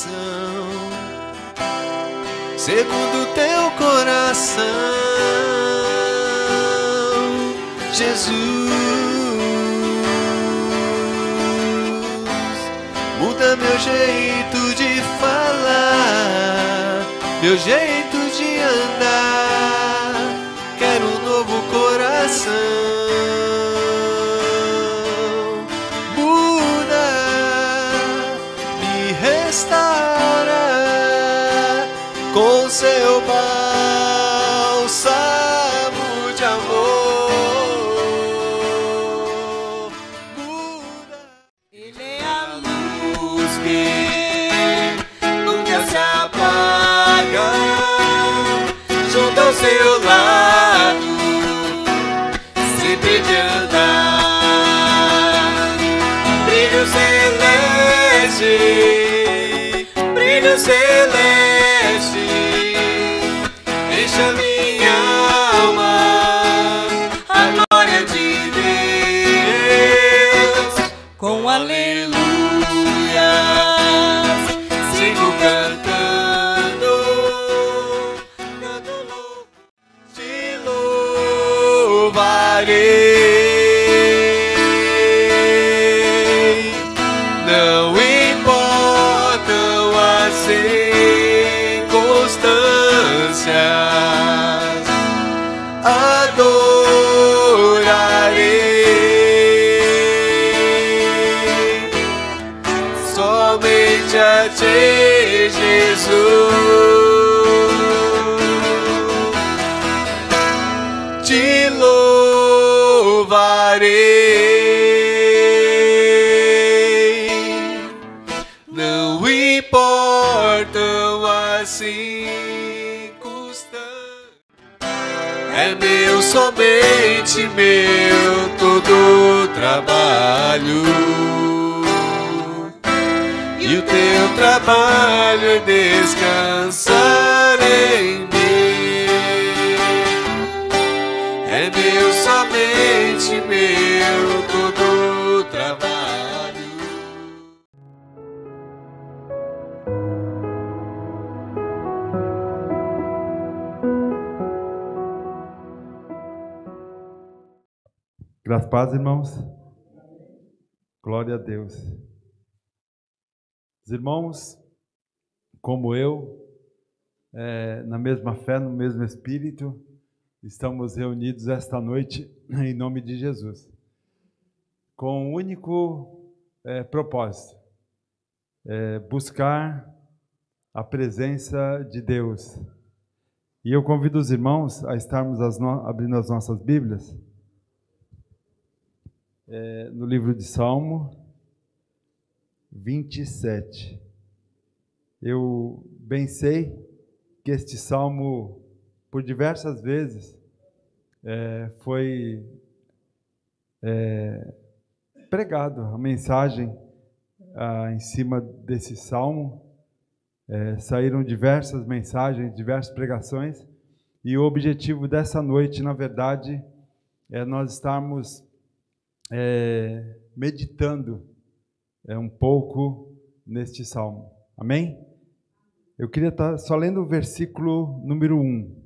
coração, segundo teu coração, Jesus. Muda meu jeito de falar, meu jeito de andar, quero um novo coração. Muda, me restaura com seu bálsamo de amor. Muda. Ele é a luz que nunca se apaga, junto ao seu lado, sempre de andar. Brilho celeste, brilho celeste, deixa minha alma a glória de Deus. Com aleluias sigo cantando, te louvarei. Não importam as circunstâncias, adorarei somente a ti, Jesus. Te louvarei. Não importam as circunstâncias, é meu, somente meu, todo o trabalho. E o teu trabalho é descansar em mim. É meu, somente meu, todo o trabalho. Graças a Deus, irmãos. Glória a Deus. Os irmãos, como eu, na mesma fé, no mesmo Espírito, estamos reunidos esta noite em nome de Jesus, com um único propósito, buscar a presença de Deus. E eu convido os irmãos a estarmos abrindo as nossas Bíblias, no livro de Salmo 27. Eu bem sei que este salmo, por diversas vezes, foi pregado a mensagem em cima desse salmo. Saíram diversas mensagens, diversas pregações, e o objetivo dessa noite, na verdade, é nós estarmos meditando um pouco neste salmo. Amém? Eu queria estar só lendo o versículo número 1.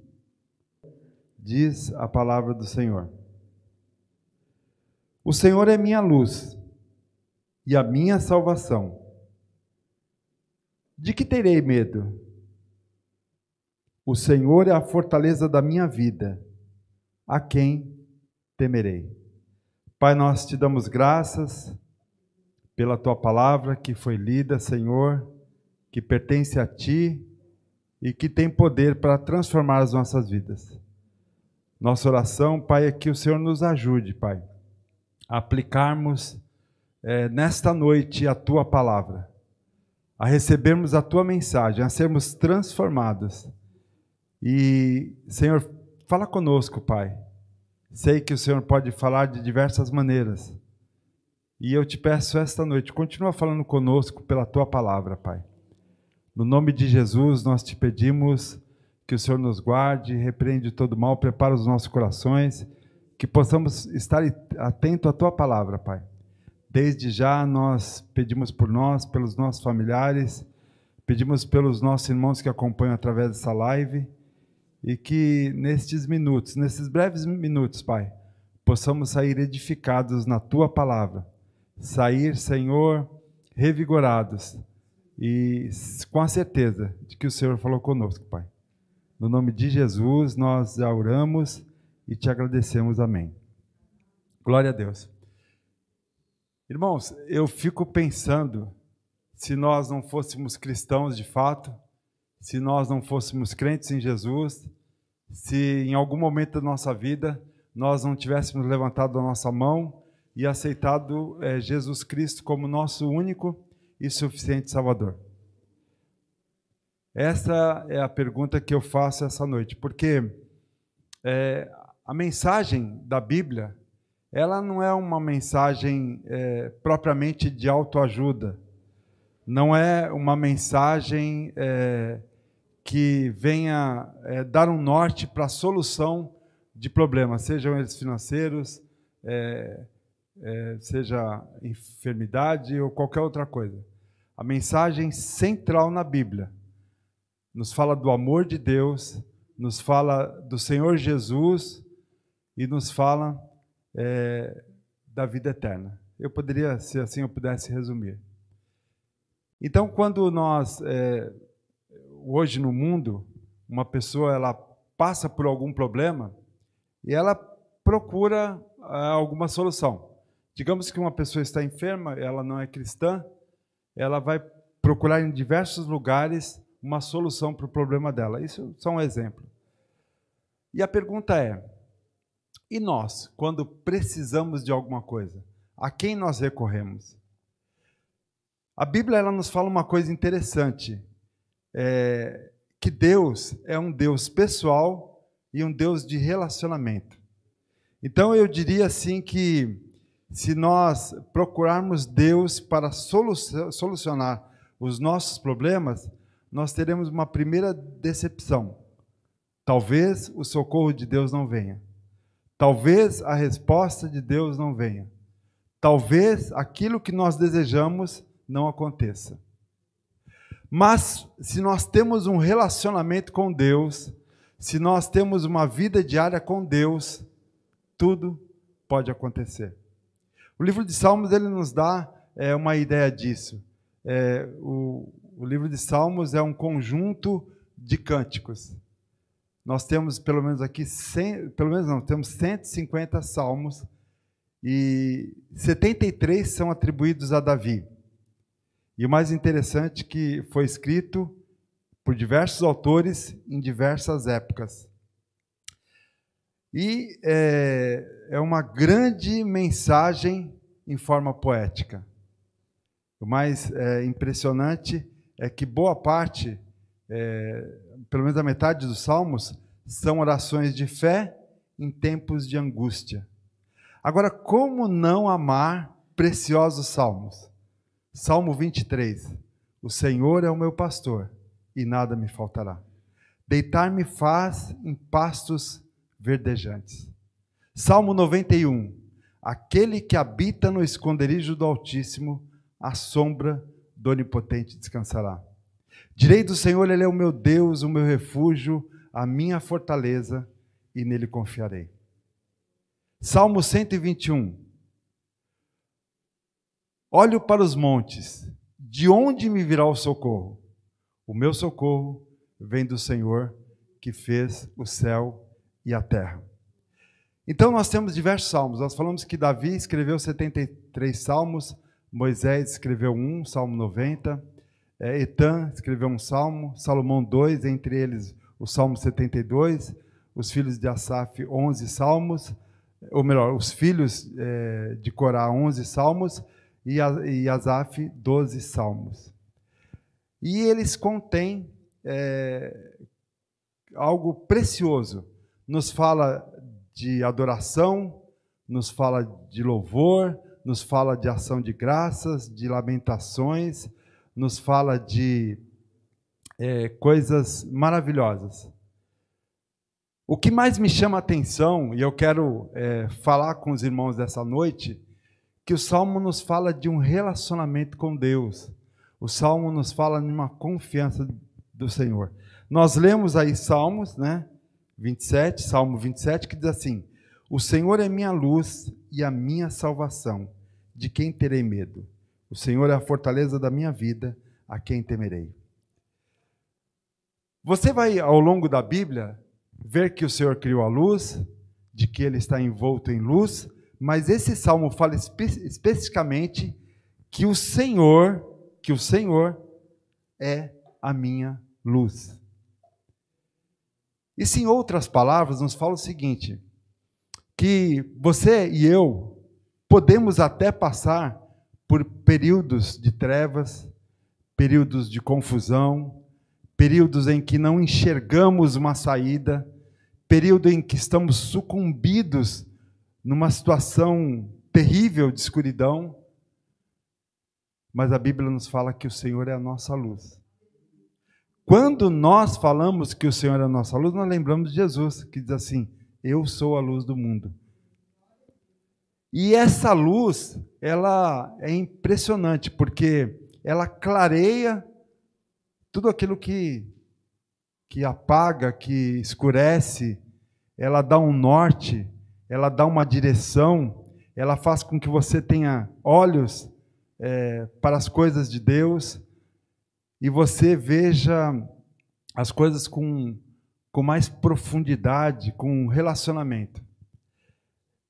Diz a palavra do Senhor: O Senhor é minha luz e a minha salvação. De que terei medo? O Senhor é a fortaleza da minha vida. A quem temerei? Pai, nós te damos graças pela tua palavra que foi lida, Senhor, que pertence a ti e que tem poder para transformar as nossas vidas. Nossa oração, Pai, é que o Senhor nos ajude, Pai, a aplicarmos nesta noite a tua palavra, a recebermos a tua mensagem, a sermos transformados. E, Senhor, fala conosco, Pai. Sei que o Senhor pode falar de diversas maneiras. E eu te peço esta noite, continua falando conosco pela tua palavra, Pai. No nome de Jesus, nós te pedimos que o Senhor nos guarde, repreende todo mal, prepara os nossos corações, que possamos estar atentos à tua palavra, Pai. Desde já nós pedimos por nós, pelos nossos familiares, Pedimos pelos nossos irmãos que acompanham através dessa live e que nestes minutos, nesses breves minutos, Pai, possamos sair edificados na Tua palavra. Sair, Senhor, revigorados e com a certeza de que o Senhor falou conosco, Pai. No nome de Jesus, nós já oramos e te agradecemos. Amém. Glória a Deus. Irmãos, eu fico pensando, se nós não fôssemos cristãos de fato, se nós não fôssemos crentes em Jesus, se em algum momento da nossa vida nós não tivéssemos levantado a nossa mão e aceitado Jesus Cristo como nosso único e suficiente Salvador. Essa é a pergunta que eu faço essa noite, porque a mensagem da Bíblia, ela não é uma mensagem propriamente de autoajuda, não é uma mensagem que venha dar um norte para a solução de problemas, sejam eles financeiros, seja enfermidade ou qualquer outra coisa. A mensagem central na Bíblia nos fala do amor de Deus, nos fala do Senhor Jesus e nos fala da vida eterna. Eu poderia, se assim eu pudesse resumir. Então, quando nós, hoje no mundo, uma pessoa ela passa por algum problema e ela procura alguma solução. Digamos que uma pessoa está enferma, ela não é cristã, ela vai procurar em diversos lugares uma solução para o problema dela. Isso é só um exemplo. E a pergunta é, e nós, quando precisamos de alguma coisa, a quem nós recorremos? A Bíblia ela nos fala uma coisa interessante, que Deus é um Deus pessoal e um Deus de relacionamento. Então eu diria assim que se nós procurarmos Deus para solucionar os nossos problemas, nós teremos uma primeira decepção. Talvez o socorro de Deus não venha. Talvez a resposta de Deus não venha. Talvez aquilo que nós desejamos não aconteça. Mas se nós temos um relacionamento com Deus, se nós temos uma vida diária com Deus, tudo pode acontecer. O livro de Salmos ele nos dá uma ideia disso. O livro de Salmos é um conjunto de cânticos. Nós temos pelo menos aqui, temos 150 salmos e 73 são atribuídos a Davi. E o mais interessante é que foi escrito por diversos autores em diversas épocas. E é uma grande mensagem em forma poética. O mais impressionante é que boa parte, pelo menos a metade dos salmos, são orações de fé em tempos de angústia. Agora, como não amar preciosos salmos? Salmo 23. O Senhor é o meu pastor e nada me faltará. Deitar-me faz em pastos verdejantes. Salmo 91. Aquele que habita no esconderijo do Altíssimo, à sombra do Onipotente descansará. Direi do Senhor, Ele é o meu Deus, o meu refúgio, a minha fortaleza, e nele confiarei. Salmo 121. Olho para os montes, de onde me virá o socorro? O meu socorro vem do Senhor, que fez o céu e a terra. Então nós temos diversos salmos. Nós falamos que Davi escreveu 73 salmos, Moisés escreveu um, Salmo 90, Etã escreveu um salmo, Salomão 2, entre eles o Salmo 72, os filhos de Asaf 11 salmos, ou melhor, os filhos de Corá 11 salmos, e Asaf 12 salmos. E eles contêm algo precioso. Nos fala de adoração, nos fala de louvor, nos fala de ação de graças, de lamentações, nos fala de coisas maravilhosas. O que mais me chama a atenção, e eu quero falar com os irmãos dessa noite, que o Salmo nos fala de um relacionamento com Deus. O Salmo nos fala de uma confiança do Senhor. Nós lemos aí Salmos, né? 27, Salmo 27, que diz assim: o Senhor é minha luz e a minha salvação, de quem terei medo? O Senhor é a fortaleza da minha vida, a quem temerei? Você vai, ao longo da Bíblia, ver que o Senhor criou a luz, de que Ele está envolto em luz, mas esse Salmo fala especificamente que o Senhor é a minha luz. Isso, em outras palavras, nos fala o seguinte, que você e eu podemos até passar por períodos de trevas, períodos de confusão, períodos em que não enxergamos uma saída, período em que estamos sucumbidos numa situação terrível de escuridão, mas a Bíblia nos fala que o Senhor é a nossa luz. Quando nós falamos que o Senhor é a nossa luz, nós lembramos de Jesus, que diz assim: eu sou a luz do mundo. E essa luz, ela é impressionante, porque ela clareia tudo aquilo que apaga, que escurece, ela dá um norte, ela dá uma direção, ela faz com que você tenha olhos para as coisas de Deus, e você veja as coisas com mais profundidade, com relacionamento.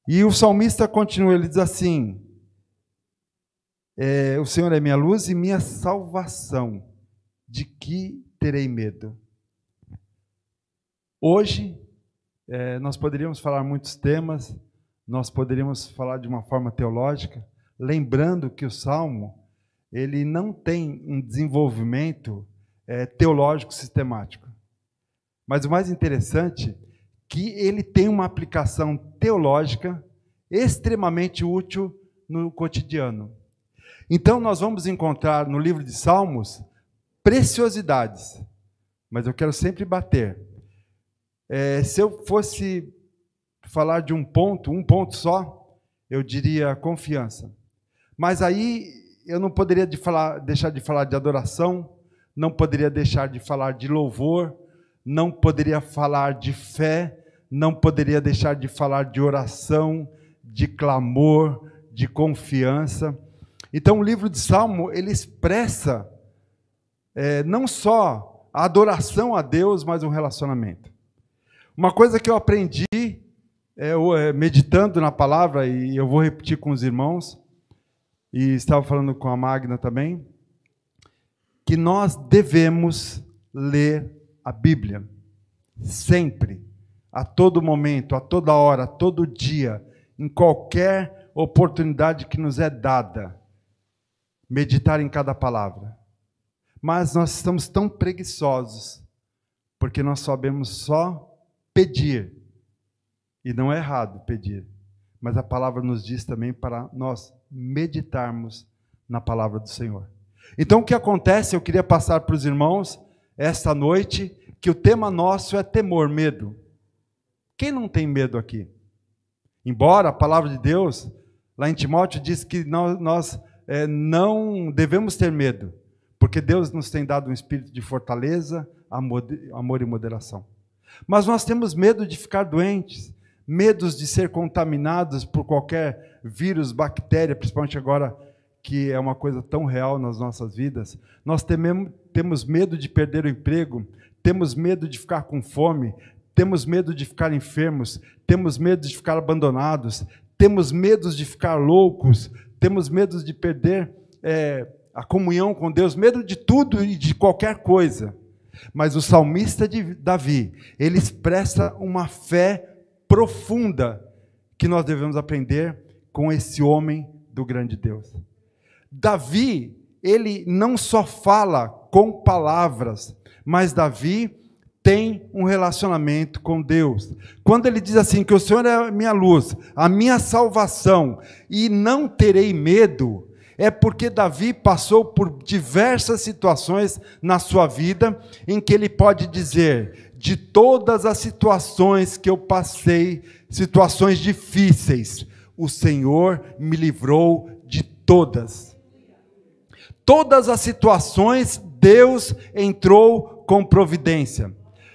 E o salmista continua, ele diz assim: o Senhor é minha luz e minha salvação, de que terei medo? Hoje, nós poderíamos falar muitos temas, nós poderíamos falar de uma forma teológica, lembrando que o Salmo, ele não tem um desenvolvimento teológico sistemático. Mas o mais interessante é que ele tem uma aplicação teológica extremamente útil no cotidiano. Então nós vamos encontrar no livro de Salmos preciosidades, mas eu quero sempre bater. Se eu fosse falar de um ponto só, eu diria confiança. Mas aí eu não poderia deixar de falar de adoração, não poderia deixar de falar de louvor, não poderia falar de fé, não poderia deixar de falar de oração, de clamor, de confiança. Então o livro de Salmo, ele expressa não só a adoração a Deus, mas um relacionamento. Uma coisa que eu aprendi, meditando na palavra, e eu vou repetir com os irmãos, e estava falando com a Magna também, que nós devemos ler a Bíblia, sempre, a todo momento, a toda hora, a todo dia, em qualquer oportunidade que nos é dada, meditar em cada palavra. Mas nós estamos tão preguiçosos, porque nós sabemos só pedir, e não é errado pedir, mas a palavra nos diz também para nós meditarmos na palavra do Senhor. Então o que acontece, eu queria passar para os irmãos, esta noite, que o tema nosso é temor, medo. Quem não tem medo aqui? Embora a palavra de Deus, lá em Timóteo, diz que nós não devemos ter medo, porque Deus nos tem dado um espírito de fortaleza, amor e moderação. Mas nós temos medo de ficar doentes, medos de ser contaminados por qualquer vírus, bactéria, principalmente agora que é uma coisa tão real nas nossas vidas. Nós temos medo de perder o emprego, temos medo de ficar com fome, temos medo de ficar enfermos, temos medo de ficar abandonados, temos medo de ficar loucos, temos medo de perder a comunhão com Deus, medo de tudo e de qualquer coisa. Mas o salmista Davi, ele expressa uma fé profunda que nós devemos aprender com esse homem do grande Deus. Davi, ele não só fala com palavras, mas Davi tem um relacionamento com Deus. Quando ele diz assim, que o Senhor é a minha luz, a minha salvação, e não terei medo, é porque Davi passou por diversas situações na sua vida, em que ele pode dizer, de todas as situações que eu passei, situações difíceis, o Senhor me livrou de todas. Todas as situações, Deus entrou com providência.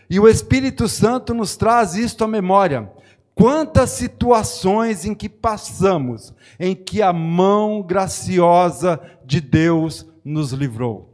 E o Espírito Santo nos traz isto à memória. Quantas situações em que passamos, em que a mão graciosa de Deus nos livrou.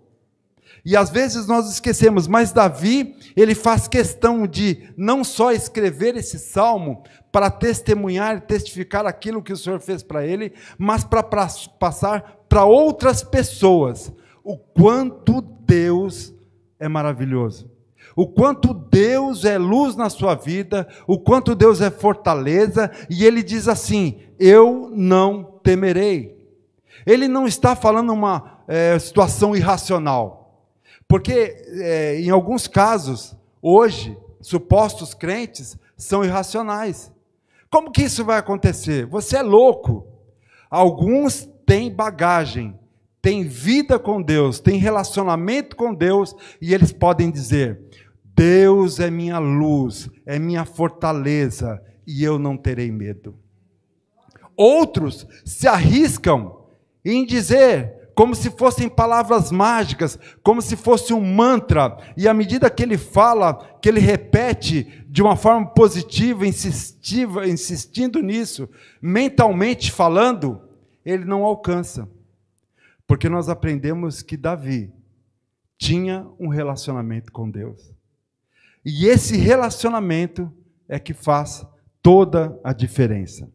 E às vezes nós esquecemos, mas Davi, ele faz questão de não só escrever esse salmo para testemunhar e testificar aquilo que o Senhor fez para ele, mas para passar para outras pessoas o quanto Deus é maravilhoso. O quanto Deus é luz na sua vida, o quanto Deus é fortaleza, e ele diz assim: eu não temerei. Ele não está falando uma situação irracional. Porque em alguns casos, hoje, supostos crentes são irracionais. Como que isso vai acontecer? Você é louco. Alguns têm bagagem, têm vida com Deus, têm relacionamento com Deus, e eles podem dizer: Deus é minha luz, é minha fortaleza, e eu não terei medo. Outros se arriscam em dizer, como se fossem palavras mágicas, como se fosse um mantra, e à medida que ele fala, que ele repete de uma forma positiva, insistindo nisso, mentalmente falando, ele não alcança. Porque nós aprendemos que Davi tinha um relacionamento com Deus. E esse relacionamento é que faz toda a diferença.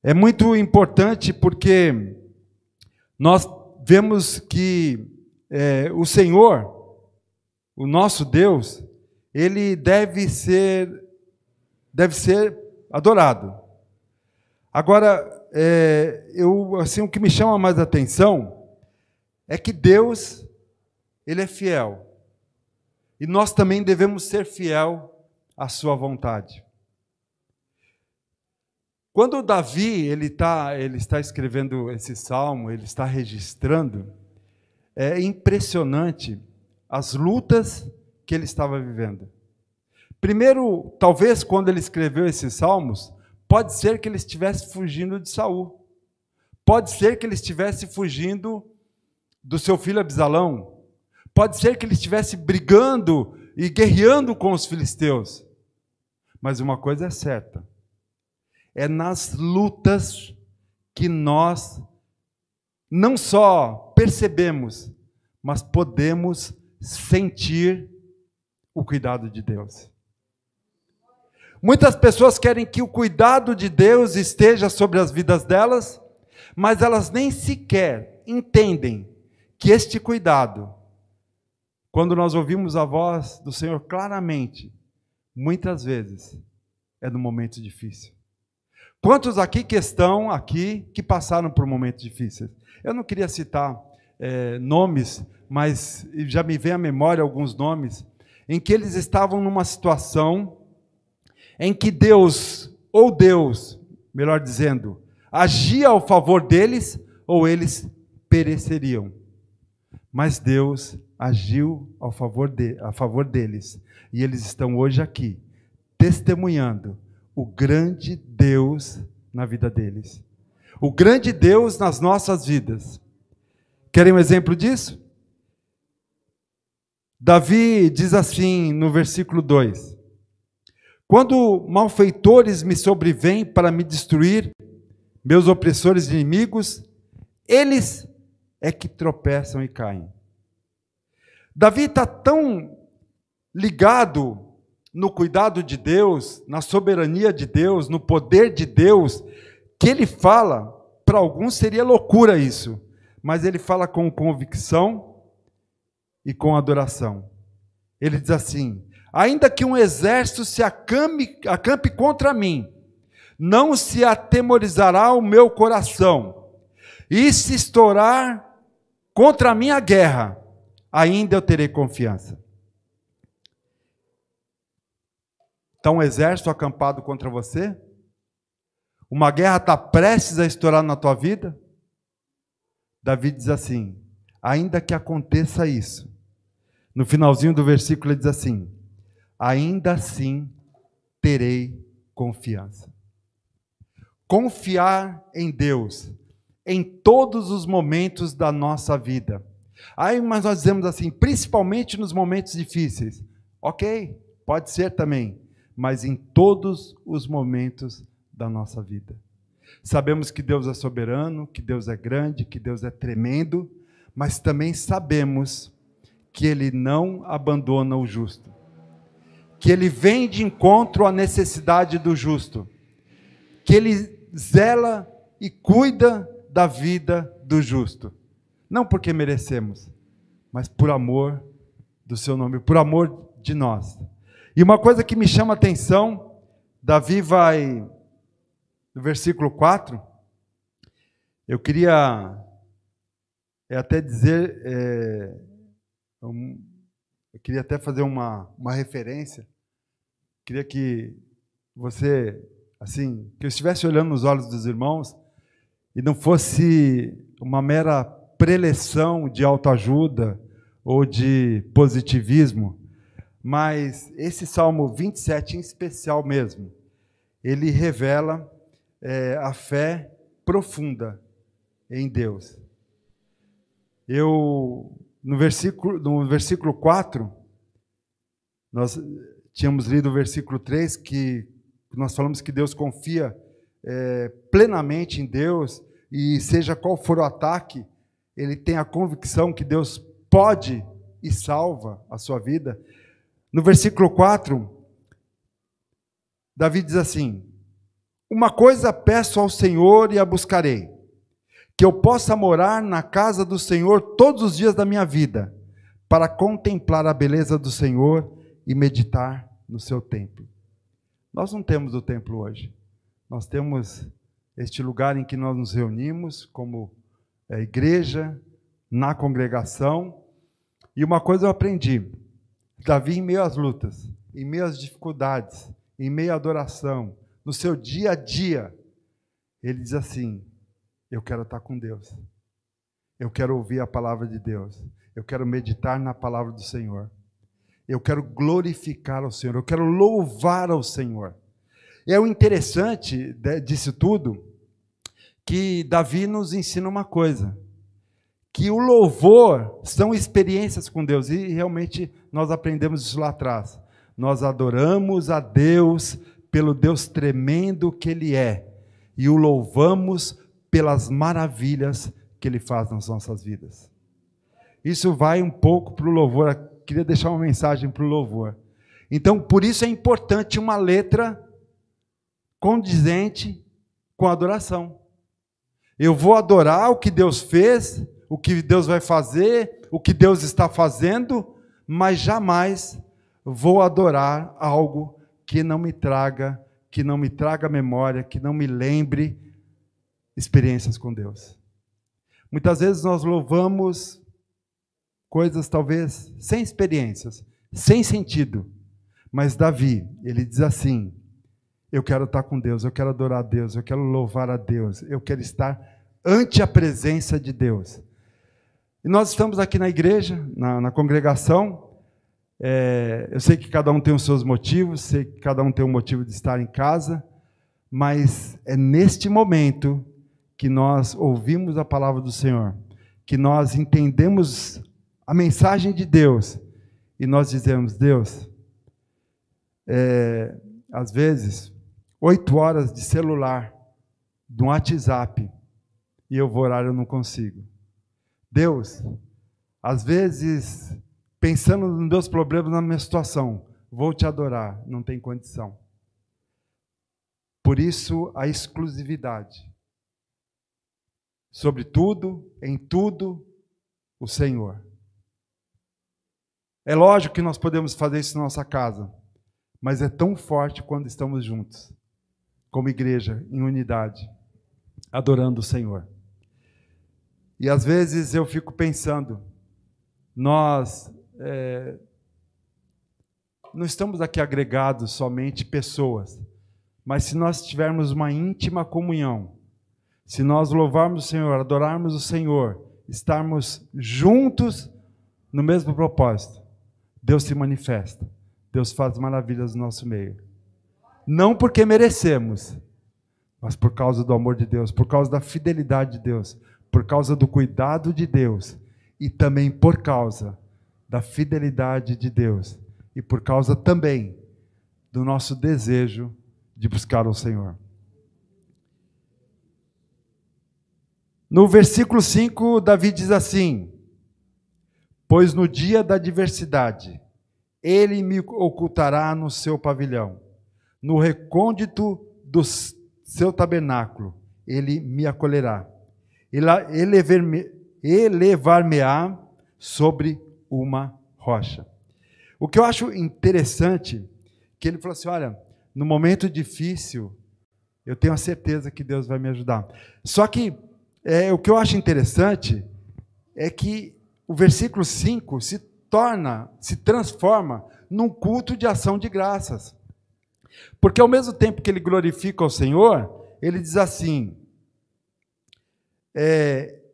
É muito importante porque nós vemos que o Senhor, o nosso Deus, ele deve ser adorado. Agora, assim, o que me chama mais a atenção é que Deus, ele é fiel. E nós também devemos ser fiel à sua vontade. Quando Davi ele está escrevendo esse salmo, ele está registrando, é impressionante as lutas que ele estava vivendo. Primeiro, talvez quando ele escreveu esses salmos, pode ser que ele estivesse fugindo de Saul. Pode ser que ele estivesse fugindo do seu filho Absalão. Pode ser que ele estivesse brigando e guerreando com os filisteus. Mas uma coisa é certa: é nas lutas que nós não só percebemos, mas podemos sentir o cuidado de Deus. Muitas pessoas querem que o cuidado de Deus esteja sobre as vidas delas, mas elas nem sequer entendem que este cuidado, quando nós ouvimos a voz do Senhor claramente, muitas vezes é no momento difícil. Quantos aqui que estão aqui, que passaram por momentos difíceis? Eu não queria citar nomes, mas já me vem à memória alguns nomes, em que eles estavam numa situação em que Deus, melhor dizendo, agia ao favor deles, ou eles pereceriam. Mas Deus agiu a favor deles, e eles estão hoje aqui, testemunhando o grande Deus na vida deles. O grande Deus nas nossas vidas. Querem um exemplo disso? Davi diz assim no versículo 2: quando malfeitores me sobrevêm para me destruir, meus opressores e inimigos, eles é que tropeçam e caem. Davi está tão ligado no cuidado de Deus, na soberania de Deus, no poder de Deus, que ele fala, para alguns seria loucura isso, mas ele fala com convicção e com adoração. Ele diz assim: ainda que um exército se acampe contra mim, não se atemorizará o meu coração, e se estourar contra a minha guerra, ainda eu terei confiança. Está um exército acampado contra você? Uma guerra está prestes a estourar na tua vida? Davi diz assim: ainda que aconteça isso, no finalzinho do versículo ele diz assim: ainda assim terei confiança. Confiar em Deus em todos os momentos da nossa vida. Aí, mas nós dizemos assim, principalmente nos momentos difíceis. Ok, pode ser também, mas em todos os momentos da nossa vida. Sabemos que Deus é soberano, que Deus é grande, que Deus é tremendo, mas também sabemos que Ele não abandona o justo, que Ele vem de encontro à necessidade do justo, que Ele zela e cuida da vida do justo, não porque merecemos, mas por amor do seu nome, por amor de nós. E uma coisa que me chama a atenção, Davi vai, no versículo 4, eu queria até dizer, eu queria até fazer uma referência, queria que você, assim, que eu estivesse olhando nos olhos dos irmãos, e não fosse uma mera preleção de autoajuda ou de positivismo, mas esse Salmo 27 em especial mesmo, ele revela a fé profunda em Deus. No versículo 4, nós tínhamos lido o versículo 3, que nós falamos que Deus confia plenamente em Deus, e seja qual for o ataque, ele tem a convicção que Deus pode e salva a sua vida. No versículo 4, Davi diz assim: uma coisa peço ao Senhor e a buscarei, que eu possa morar na casa do Senhor todos os dias da minha vida, para contemplar a beleza do Senhor e meditar no seu templo. Nós não temos o templo hoje. Nós temos este lugar em que nós nos reunimos como igreja, na congregação. E uma coisa eu aprendi: Davi, em meio às lutas, em meio às dificuldades, em meio à adoração, no seu dia a dia, ele diz assim: eu quero estar com Deus, eu quero ouvir a palavra de Deus, eu quero meditar na palavra do Senhor, eu quero glorificar ao Senhor, eu quero louvar ao Senhor. É o interessante disso tudo, que Davi nos ensina uma coisa, que o louvor são experiências com Deus, e realmente nós aprendemos isso lá atrás. Nós adoramos a Deus pelo Deus tremendo que Ele é, e o louvamos pelas maravilhas que Ele faz nas nossas vidas. Isso vai um pouco para o louvor. Eu queria deixar uma mensagem para o louvor. Então, por isso é importante uma letra condizente com a adoração. Eu vou adorar o que Deus fez, o que Deus vai fazer, o que Deus está fazendo, mas jamais vou adorar algo que não me traga memória, que não me lembre experiências com Deus. Muitas vezes nós louvamos coisas talvez sem experiências, sem sentido. Mas Davi, ele diz assim: eu quero estar com Deus, eu quero adorar a Deus, eu quero louvar a Deus, eu quero estar ante a presença de Deus. E nós estamos aqui na igreja, na congregação. Eu sei que cada um tem os seus motivos, sei que cada um tem um motivo de estar em casa, mas é neste momento que nós ouvimos a palavra do Senhor, que nós entendemos a mensagem de Deus, e nós dizemos: Deus, às vezes, 8 horas de celular, de um WhatsApp, e eu vou orar, eu não consigo. Deus, às vezes, pensando nos meus problemas, na minha situação, vou te adorar, não tem condição. Por isso, a exclusividade. Sobre tudo, em tudo, o Senhor. É lógico que nós podemos fazer isso na nossa casa, mas é tão forte quando estamos juntos, como igreja, em unidade, adorando o Senhor. E às vezes eu fico pensando, nós não estamos aqui agregados somente pessoas, mas se nós tivermos uma íntima comunhão, se nós louvarmos o Senhor, adorarmos o Senhor, estarmos juntos no mesmo propósito, Deus se manifesta, Deus faz maravilhas no nosso meio. Não porque merecemos, mas por causa do amor de Deus, por causa da fidelidade de Deus, por causa do cuidado de Deus e também por causa da fidelidade de Deus e por causa também do nosso desejo de buscar o Senhor. No versículo 5, Davi diz assim: pois no dia da adversidade, ele me ocultará no seu pavilhão, no recôndito do seu tabernáculo, ele me acolherá, elevar-me-á sobre uma rocha. O que eu acho interessante, que ele falou assim, olha, no momento difícil, eu tenho a certeza que Deus vai me ajudar. Só que, o que eu acho interessante, é que o versículo 5 se transforma num culto de ação de graças. Porque ao mesmo tempo que ele glorifica o Senhor, ele diz assim,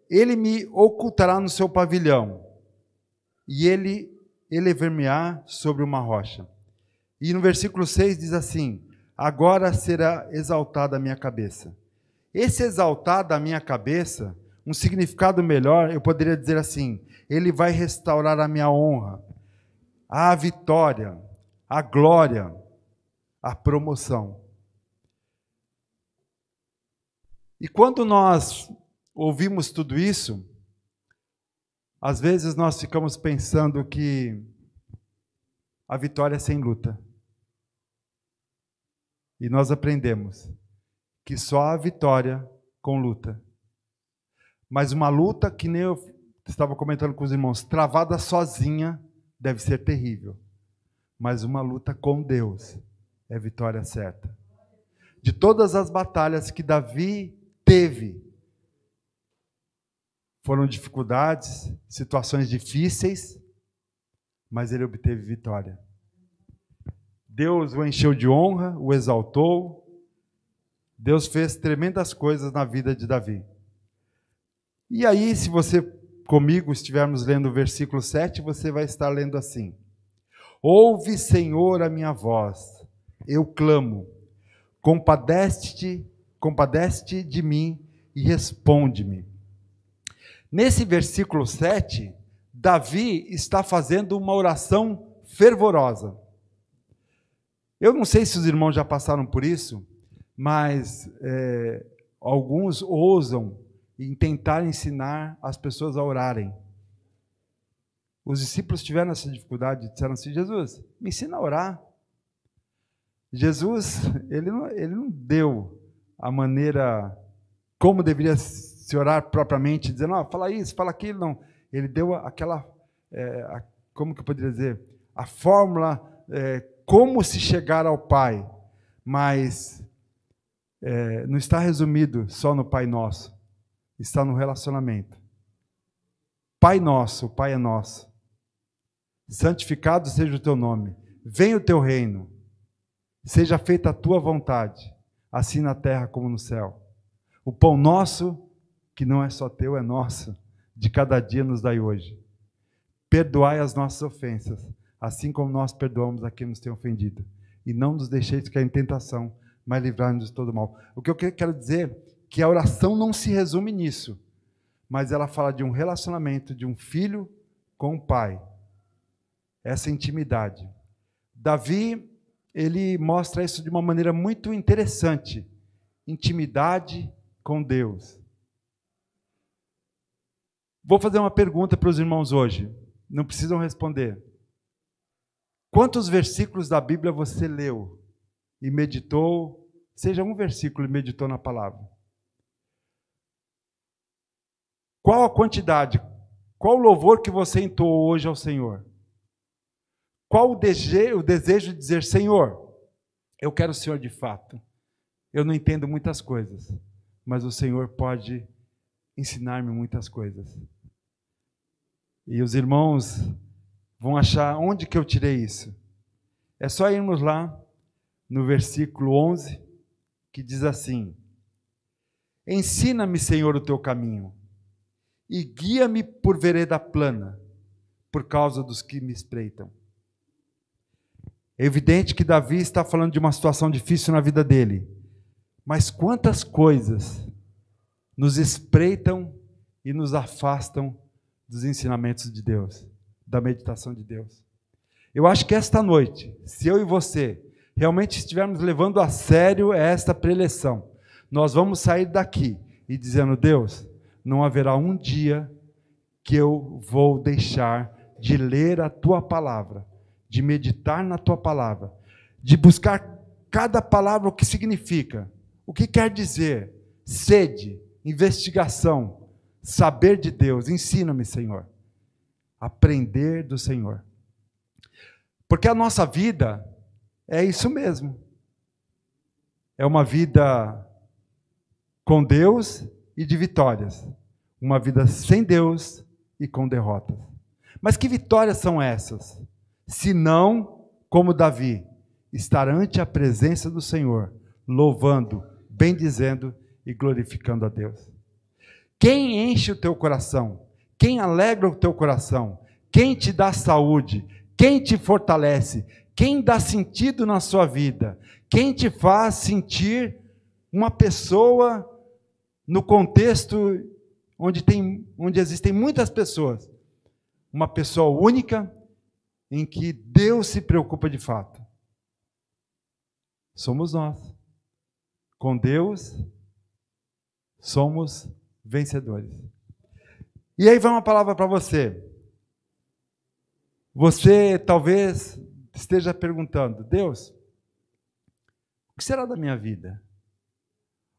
ele me ocultará no seu pavilhão, e ele elevar-me-á sobre uma rocha. E no versículo 6 diz assim, agora será exaltada a minha cabeça. Esse exaltada a minha cabeça, um significado melhor, eu poderia dizer assim, ele vai restaurar a minha honra, a vitória, a glória, a promoção. E quando nós ouvimos tudo isso, às vezes nós ficamos pensando que a vitória é sem luta. E nós aprendemos que só há vitória com luta. Mas uma luta que nem eu estava comentando com os irmãos, travada sozinha deve ser terrível. Mas uma luta com Deus é vitória certa. De todas as batalhas que Davi teve, foram dificuldades, situações difíceis, mas ele obteve vitória. Deus o encheu de honra, o exaltou. Deus fez tremendas coisas na vida de Davi. E aí, se você comigo estivermos lendo o versículo 7, você vai estar lendo assim: ouve, Senhor, a minha voz, eu clamo, compadece-te de mim e responde-me. Nesse versículo 7, Davi está fazendo uma oração fervorosa. Eu não sei se os irmãos já passaram por isso, mas alguns ousam em tentar ensinar as pessoas a orarem. Os discípulos tiveram essa dificuldade, disseram assim, Jesus, me ensina a orar. Jesus, ele não deu a maneira como deveria se orar propriamente, dizendo, fala isso, fala aquilo, não. Ele deu aquela, como que eu poderia dizer, a fórmula, como se chegar ao Pai, mas não está resumido só no Pai Nosso, está no relacionamento. Pai nosso, o Pai é nosso. Santificado seja o teu nome. Venha o teu reino. Seja feita a tua vontade, assim na terra como no céu. O pão nosso, que não é só teu, é nosso, de cada dia nos dai hoje. Perdoai as nossas ofensas, assim como nós perdoamos a quem nos tem ofendido. E não nos deixeis cair em tentação, mas livrai-nos de todo mal. O que eu quero dizer é que a oração não se resume nisso, mas ela fala de um relacionamento de um filho com o pai. Essa intimidade. Davi, ele mostra isso de uma maneira muito interessante. Intimidade com Deus. Vou fazer uma pergunta para os irmãos hoje. Não precisam responder. Quantos versículos da Bíblia você leu e meditou? Seja um versículo e meditou na palavra. Qual a quantidade? Qual o louvor que você entoou hoje ao Senhor? Qual o desejo de dizer, Senhor, eu quero o Senhor de fato. Eu não entendo muitas coisas, mas o Senhor pode ensinar-me muitas coisas. E os irmãos vão achar onde que eu tirei isso. É só irmos lá no versículo 11, que diz assim: ensina-me, Senhor, o teu caminho, e guia-me por vereda plana, por causa dos que me espreitam. É evidente que Davi está falando de uma situação difícil na vida dele, Mas quantas coisas nos espreitam e nos afastam dos ensinamentos de Deus, da meditação de Deus. Eu acho que esta noite, se eu e você realmente estivermos levando a sério esta preleção, nós vamos sair daqui e dizendo: Deus, não haverá um dia que eu vou deixar de ler a Tua palavra, de meditar na Tua palavra, de buscar cada palavra o que significa, o que quer dizer, sede, investigação, saber de Deus. Ensina-me, Senhor, aprender do Senhor. Porque a nossa vida é isso mesmo. É uma vida com Deus e de vitórias. Uma vida sem Deus e com derrotas. Mas que vitórias são essas? Se não, como Davi, estar ante a presença do Senhor, louvando, bendizendo e glorificando a Deus. Quem enche o teu coração? Quem alegra o teu coração? Quem te dá saúde? Quem te fortalece? Quem dá sentido na sua vida? Quem te faz sentir uma pessoa no contexto onde existem muitas pessoas? Uma pessoa única em que Deus se preocupa de fato. Somos nós. Com Deus, somos vencedores. E aí vai uma palavra para você. Você talvez esteja perguntando: Deus, o que será da minha vida?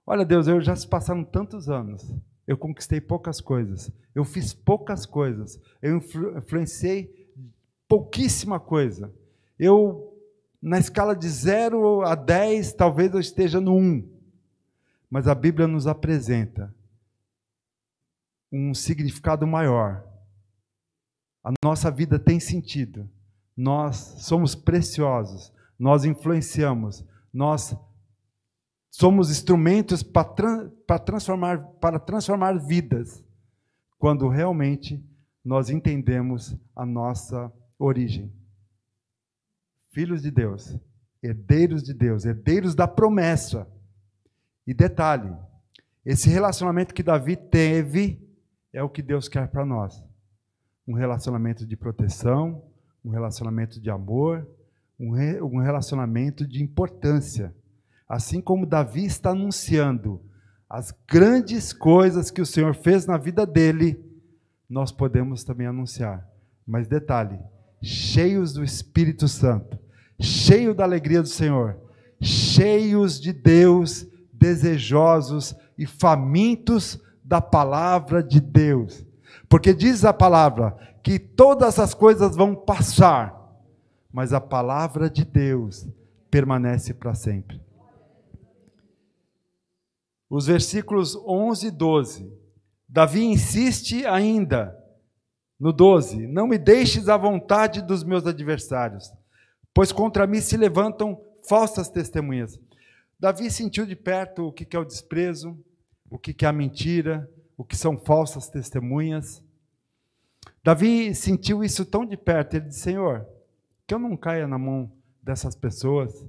Olha, Deus, eu já se passaram tantos anos, eu conquistei poucas coisas, eu fiz poucas coisas, eu influenciei pouquíssima coisa. Eu, na escala de 0 a 10, talvez eu esteja no 1. Mas a Bíblia nos apresenta um significado maior. A nossa vida tem sentido. Nós somos preciosos. Nós influenciamos. Nós somos instrumentos para transformar vidas. Quando realmente nós entendemos a nossa origem. Filhos de Deus, herdeiros da promessa. E detalhe, esse relacionamento que Davi teve é o que Deus quer para nós. Um relacionamento de proteção, um relacionamento de amor, um relacionamento de importância. Assim como Davi está anunciando as grandes coisas que o Senhor fez na vida dele, nós podemos também anunciar. Mas detalhe, cheios do Espírito Santo, cheios da alegria do Senhor, cheios de Deus, desejosos e famintos da palavra de Deus. Porque diz a palavra que todas as coisas vão passar, mas a palavra de Deus permanece para sempre. Os versículos 11 e 12. Davi insiste ainda no 12. Não me deixes à vontade dos meus adversários, pois contra mim se levantam falsas testemunhas. Davi sentiu de perto o que é o desprezo, o que é a mentira, o que são falsas testemunhas. Davi sentiu isso tão de perto. Ele disse: Senhor, que eu não caia na mão dessas pessoas,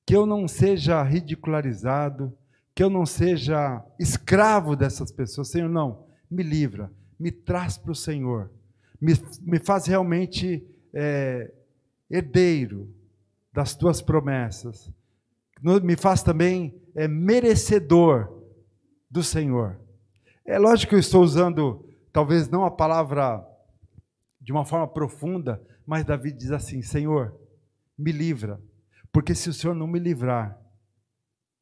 que eu não seja ridicularizado, que eu não seja escravo dessas pessoas. Senhor, não, me livra, me traz para o Senhor, me faz realmente herdeiro das tuas promessas, me faz também merecedor do Senhor. É lógico que eu estou usando, talvez não a palavra de uma forma profunda, mas Davi diz assim: Senhor, me livra, porque se o Senhor não me livrar,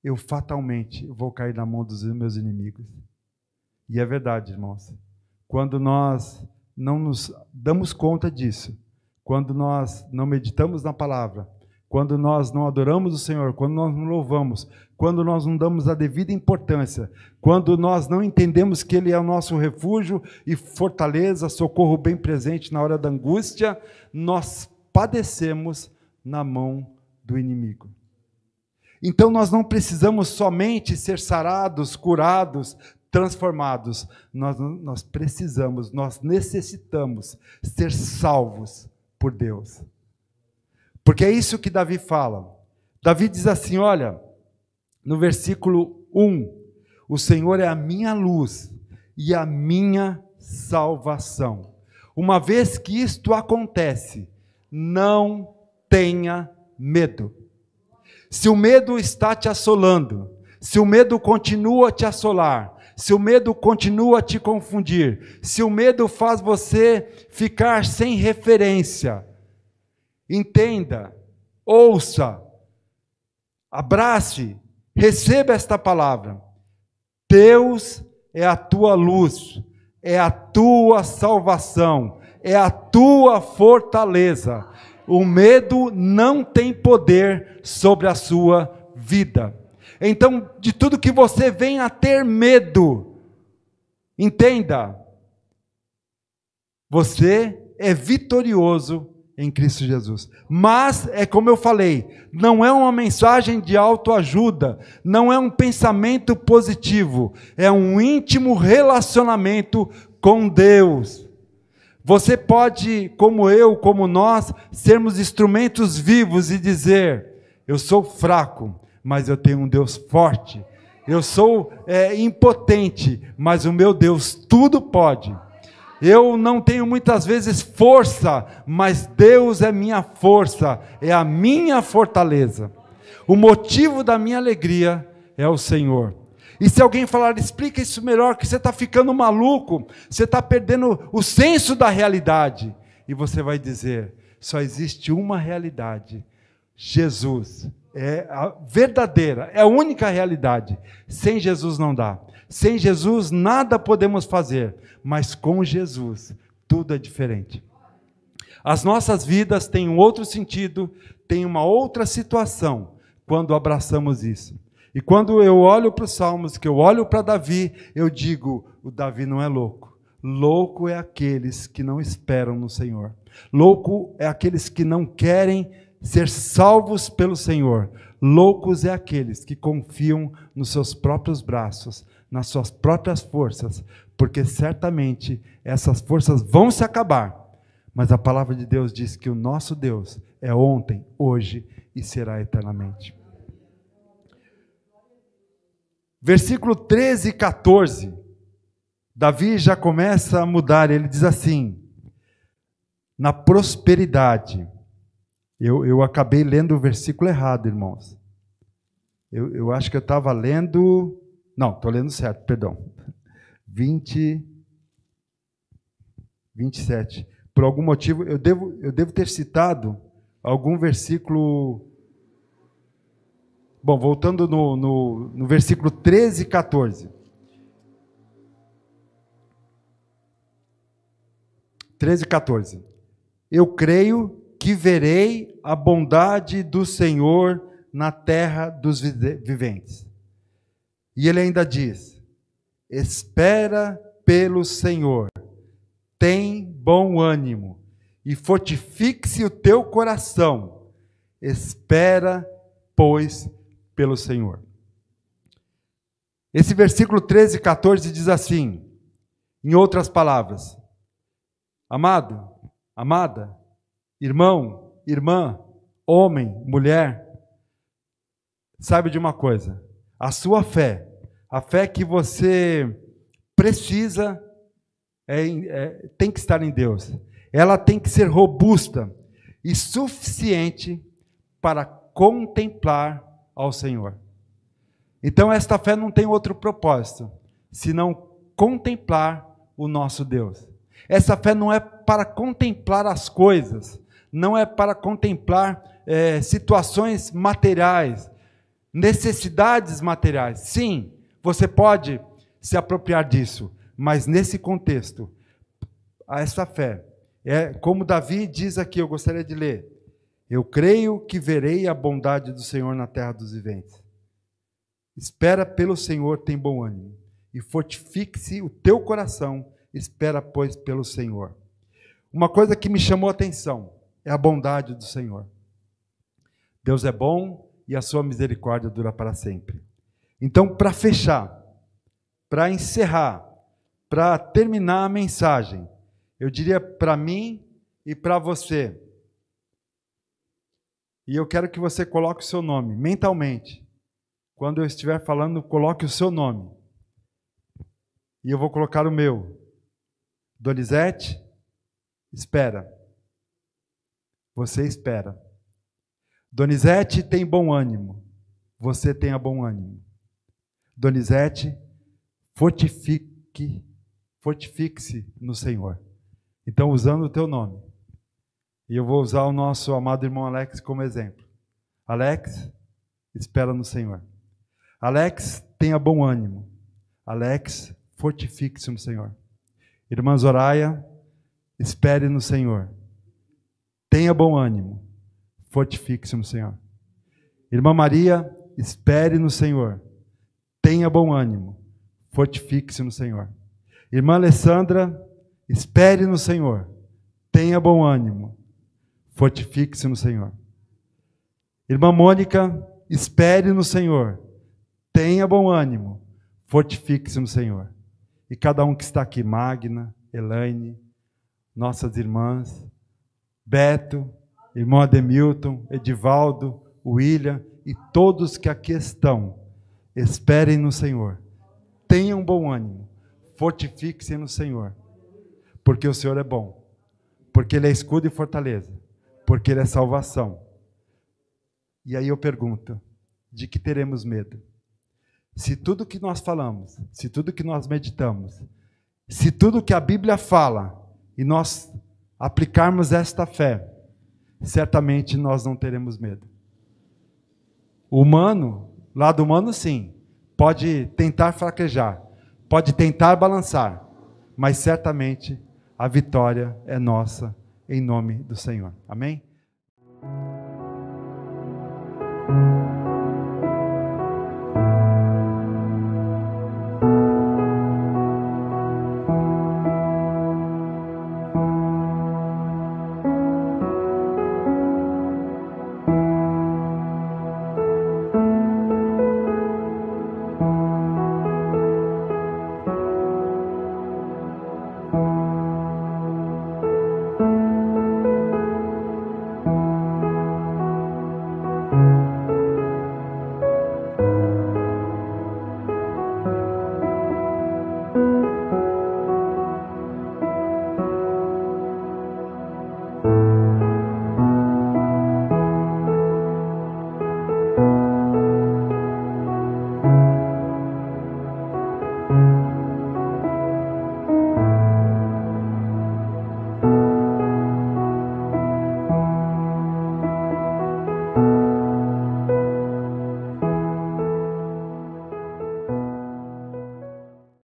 eu fatalmente vou cair na mão dos meus inimigos. E é verdade, irmãos. Quando nós não nos damos conta disso, quando nós não meditamos na palavra, quando nós não adoramos o Senhor, quando nós não louvamos, quando nós não damos a devida importância, quando nós não entendemos que Ele é o nosso refúgio e fortaleza, socorro bem presente na hora da angústia, nós padecemos na mão do inimigo. Então nós não precisamos somente ser sarados, curados, transformados. Nós precisamos, nós necessitamos ser salvos por Deus. Porque é isso que Davi fala. Davi diz assim: olha, no versículo 1, o Senhor é a minha luz e a minha salvação. Uma vez que isto acontece, não tenha medo. Se o medo está te assolando, se o medo continua a te assolar, se o medo continua a te confundir, se o medo faz você ficar sem referência, entenda, ouça, abrace, receba esta palavra. Deus é a tua luz, é a tua salvação, é a tua fortaleza. O medo não tem poder sobre a sua vida. Então, de tudo que você venha a ter medo, entenda, você é vitorioso em Cristo Jesus. Mas, é como eu falei, não é uma mensagem de autoajuda, não é um pensamento positivo, é um íntimo relacionamento com Deus. Você pode, como eu, como nós, sermos instrumentos vivos e dizer, eu sou fraco, mas eu tenho um Deus forte. Eu sou impotente, mas o meu Deus tudo pode. Eu não tenho muitas vezes força, mas Deus é minha força, é a minha fortaleza. O motivo da minha alegria é o Senhor. E se alguém falar, explica isso melhor, que você está ficando maluco, você está perdendo o senso da realidade. E você vai dizer, só existe uma realidade, Jesus. É a verdadeira, é a única realidade. Sem Jesus não dá. Sem Jesus nada podemos fazer, mas com Jesus tudo é diferente. As nossas vidas têm um outro sentido, têm uma outra situação quando abraçamos isso. E quando eu olho para os Salmos, que eu olho para Davi, eu digo, o Davi não é louco. Louco é aqueles que não esperam no Senhor. Louco é aqueles que não querem ser salvos pelo Senhor. Loucos é aqueles que confiam nos seus próprios braços, nas suas próprias forças, porque certamente essas forças vão se acabar. Mas a palavra de Deus diz que o nosso Deus é ontem, hoje e será eternamente. Versículo 13 e 14, Davi já começa a mudar, ele diz assim, na prosperidade. Eu acabei lendo o versículo errado, irmãos. Eu acho que eu estava lendo... Não, estou lendo certo, perdão. 27. Por algum motivo, eu devo ter citado algum versículo... Bom, voltando no versículo 13 e 14. 13 e 14. Eu creio que verei a bondade do Senhor na terra dos viventes. E ele ainda diz, espera pelo Senhor, tem bom ânimo, e fortifique-se o teu coração, espera, pois, pelo Senhor. Esse versículo 13 e 14 diz assim, em outras palavras, amado, amada, irmão, irmã, homem, mulher, saiba de uma coisa, a sua fé, a fé que você precisa, tem que estar em Deus. Ela tem que ser robusta e suficiente para contemplar ao Senhor. Então esta fé não tem outro propósito, senão contemplar o nosso Deus. Essa fé não é para contemplar as coisas, não é para contemplar situações materiais, necessidades materiais. Sim, você pode se apropriar disso, mas nesse contexto, essa fé, como Davi diz aqui, eu gostaria de ler, eu creio que verei a bondade do Senhor na terra dos viventes. Espera pelo Senhor, tem bom ânimo, e fortifique-se o teu coração, espera, pois, pelo Senhor. Uma coisa que me chamou a atenção é a bondade do Senhor. Deus é bom e a sua misericórdia dura para sempre. Então, para fechar, para encerrar, para terminar a mensagem, eu diria para mim e para você, e eu quero que você coloque o seu nome mentalmente, quando eu estiver falando, coloque o seu nome. E eu vou colocar o meu. Donizete, espera. Você espera. Donizete tem bom ânimo. Você tenha bom ânimo. Donizete, fortifique-se no Senhor. Então, usando o teu nome. E eu vou usar o nosso amado irmão Alex como exemplo. Alex, espera no Senhor. Alex, tenha bom ânimo. Alex, fortifique-se no Senhor. Irmã Zoraia, espere no Senhor. Tenha bom ânimo. Fortifique-se no Senhor. Irmã Maria, espere no Senhor. Tenha bom ânimo. Fortifique-se no Senhor. Irmã Alessandra, espere no Senhor. Tenha bom ânimo. Fortifique-se no Senhor. Irmã Mônica, espere no Senhor. Tenha bom ânimo. Fortifique-se no Senhor. E cada um que está aqui, Magna, Elaine, nossas irmãs, Beto, irmão Ademilton, Edivaldo, William e todos que aqui estão, esperem no Senhor. Tenham bom ânimo. Fortifique-se no Senhor. Porque o Senhor é bom. Porque Ele é escudo e fortaleza. Porque Ele é salvação. E aí eu pergunto, de que teremos medo? Se tudo que nós falamos, se tudo que nós meditamos, se tudo que a Bíblia fala, e nós aplicarmos esta fé, certamente nós não teremos medo. O humano, lado humano sim, pode tentar fraquejar, pode tentar balançar, mas certamente a vitória é nossa, em nome do Senhor. Amém?